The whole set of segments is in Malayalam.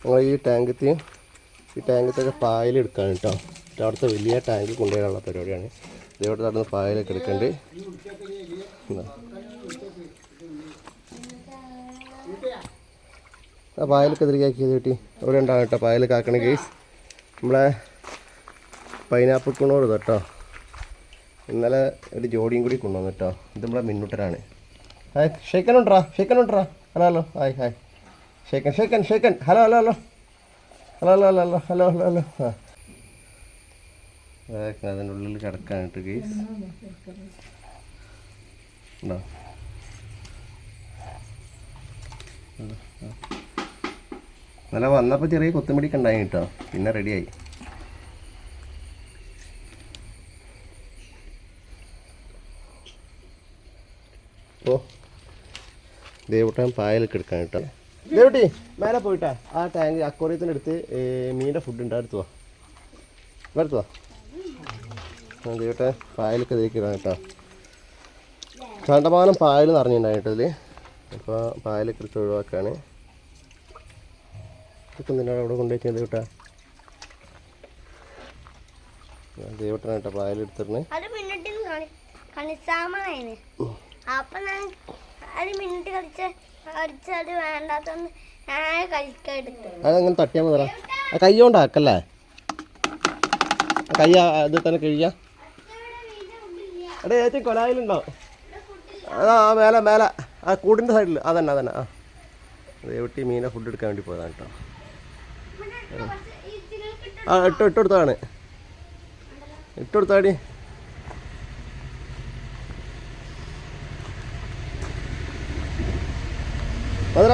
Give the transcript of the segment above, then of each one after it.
നമ്മൾ ഈ ടാങ്കത്തൊക്കെ പായലെടുക്കാണ് കേട്ടോ. അവിടുത്തെ വലിയ ടാങ്ക് കൊണ്ടുവരാനുള്ള പരിപാടിയാണ്. ഇതോടെ നടന്ന് പായലൊക്കെ എടുക്കണ്ട്. ആ പായലൊക്കെ തിരികെയാക്കിയത് കിട്ടി. ഇവിടെ ഉണ്ടാകും കേട്ടോ പായലൊക്കെ ആക്കണ കേസ്. നമ്മളെ പൈനാപ്പിൾ കുണോട് കേട്ടോ. ഇന്നലെ ഒരു ജോഡിയും കൂടി കൊണ്ടുവന്നു കേട്ടോ. ഇത് നമ്മളെ മിന്നുട്ടരാണ്. ഹായ് ഷേക്കനുണ്ടാ. ഹലോ ഹലോ ഹായ് ഹായ് ഷേക്കൻ hello hello hello hello hello hello hello hello hello. ആ അതിൻ്റെ ഉള്ളിൽ കിടക്കാനിട്ട് കേസ് ഉണ്ടോ. നല്ല വന്നപ്പോൾ ചെറിയ കൊത്തുമടിക്ക് ഉണ്ടായി കേട്ടോ. പിന്നെ റെഡിയായി. ഓ ദേവൂട്ടൻ പായലൊക്കെ എടുക്കാൻ കേട്ടോ. ദേവൂട്ടി മേലെ പോയിട്ടാ ആ ടാങ്ക് അക്വറിയത്തിനടുത്ത് മീനിൻ്റെ ഫുഡ് ഉണ്ട്. അടുത്ത് വാ. ദേവൂട്ടൻ പായലൊക്കെ ഇതാക്കിയിടാൻ കേട്ടോ. കണ്ടമാനം പായൽ നിറഞ്ഞിട്ടുണ്ടായിട്ടതിൽ. അപ്പോൾ പായലൊക്കെ എടുത്ത് ഒഴിവാക്കാണ്. ഇതൊക്കെ എന്തിനാണ് അവിടെ കൊണ്ടുവയ്ക്കുന്നത് ദേവൂട്ടാ. ദേവൂട്ടനാണ് കേട്ടോ പായലെടുത്തിരുന്നത്. അതങ്ങനെ തട്ടിയാൽ മതി. ആ കൈ കൊണ്ടാക്കല്ലേ. കൈ ഇത് തന്നെ കഴിയാ. എടേ ചേച്ചി കൊലായിലുണ്ടോ? അതാ മേലെ ആ കൂടിൻ്റെ സൈഡിൽ അതന്നെ. ആ ദേവൂട്ടി മീനെ ഫുഡ് എടുക്കാൻ വേണ്ടി പോയതാണ് കേട്ടോ. ആ ഇട്ടെടുത്താണ്. ഇട്ടെടുത്താടി.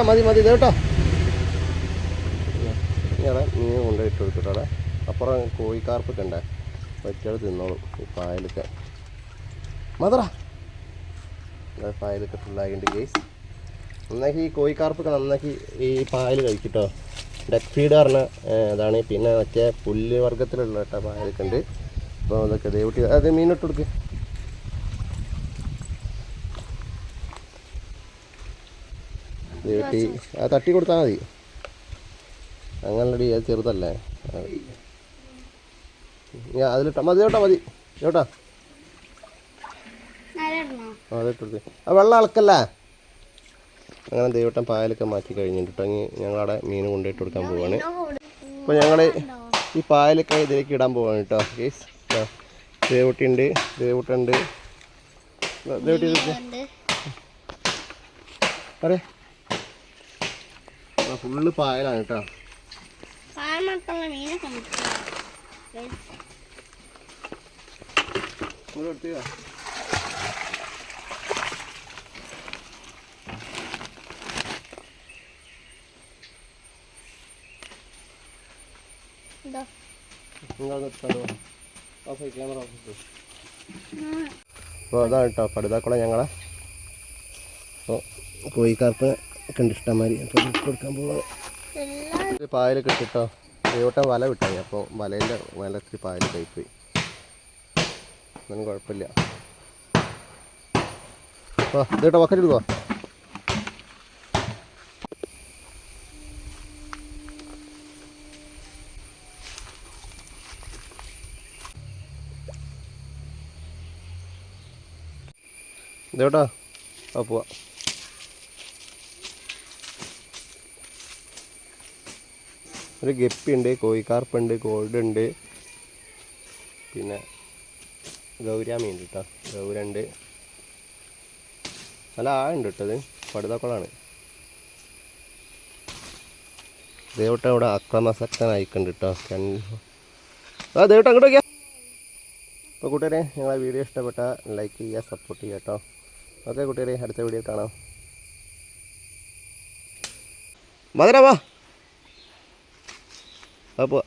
മതി കേട്ടോ. ഇങ്ങനെ മീൻ കൊണ്ടുപോയി ഇട്ട് കൊടുക്കട്ടോ. അവിടെ അപ്പുറം കോഴിക്കാർപ്പൊക്കെ ഉണ്ടേ. പറ്റിയാൽ തിന്നോളും ഈ പായലൊക്കെ. പായലൊക്കെ ഫുള്ളായിട്ടുണ്ട് കേസ്. നന്നാക്കി ഈ കോഴിക്കാർപ്പൊക്കെ നന്നാക്കി ഈ പായൽ കഴിക്കട്ടോ. ഡക്ക് ഫീഡ് പറഞ്ഞ അതാണ്. പിന്നെ മറ്റേ പുല്ല് വർഗ്ഗത്തിലുള്ള കേട്ടോ പായലൊക്കെ ഉണ്ട്. അപ്പോൾ അതൊക്കെ ദേവൂട്ടി അത് മീനിട്ട് കൊടുക്ക്. ദേവൂട്ടി അത് തട്ടി കൊടുത്താൽ മതി. അങ്ങനല്ലടി അത് ചെറുതല്ലേ. അതിലിട്ടാ മതി കേട്ടോ. അതിട്ടെടുത്ത് ആ വെള്ളം അളക്കല്ലേ. അങ്ങനെ ദേവൂട്ടൻ പായലൊക്കെ മാറ്റി കഴിഞ്ഞിട്ടുണ്ടെങ്കിൽ ഞങ്ങളവിടെ മീൻ കൊണ്ടുപോയിട്ട് കൊടുക്കാൻ പോവാണ്. അപ്പോൾ ഞങ്ങൾ ഈ പായലൊക്കെ ഇതിലേക്ക് ഇടാൻ പോവാണ് കേട്ടോ കേസ്. ദേവൂട്ടുണ്ട്. അറേ ഫുള്ള് പായലാണ് കേട്ടോ. അപ്പോൾ അതാണ് കേട്ടോ പടുതാക്കുളം ഞങ്ങളെ. അപ്പോൾ കോഴിക്കാർപ്പ് ഒക്കെ ഇഷ്ടമാതിരി. അപ്പോൾ കൊടുക്കാൻ പോവാ. പായലൊക്കെ ഇട്ടിട്ടോ. ദേവൂട്ടൻ വല വിട്ടായി. അപ്പോൾ വലേൻ്റെ ഇത്തിരി പായൽ കഴിപ്പോയി. ഒന്നും കുഴപ്പമില്ല. അപ്പോൾ ഇതേട്ടോ ബക്കറ്റ് എടുക്കുവാ. ഇതേട്ടോ ആ പോവാ. ഒരു ഗപ്പിയുണ്ട്, കോഴിക്കാർപ്പുണ്ട്, ഗോൾഡ് ഉണ്ട്, പിന്നെ ഗൗരാമീൻ കേട്ടോ. ഗൗരുണ്ട്. നല്ല ആഴുണ്ട് കേട്ടോ. ഇത് പടുതാക്കുളമാണ്. ദേവൂട്ടൻ ഇവിടെ അക്രമാസക്തനായിക്കുണ്ട് കേട്ടോ. ആ ദേവൂട്ടൻ അങ്ങോട്ട് വയ്ക്കാം. അപ്പോൾ കൂട്ടുകാരെ ഞങ്ങളെ വീഡിയോ ഇഷ്ടപ്പെട്ടാൽ ലൈക്ക് ചെയ്യുക, സപ്പോർട്ട് ചെയ്യുക കേട്ടോ. ഓക്കെ കൂട്ടുകാരെ, അടുത്ത വീഡിയോ കാണാം. മധുര വാ അപ്പോൾ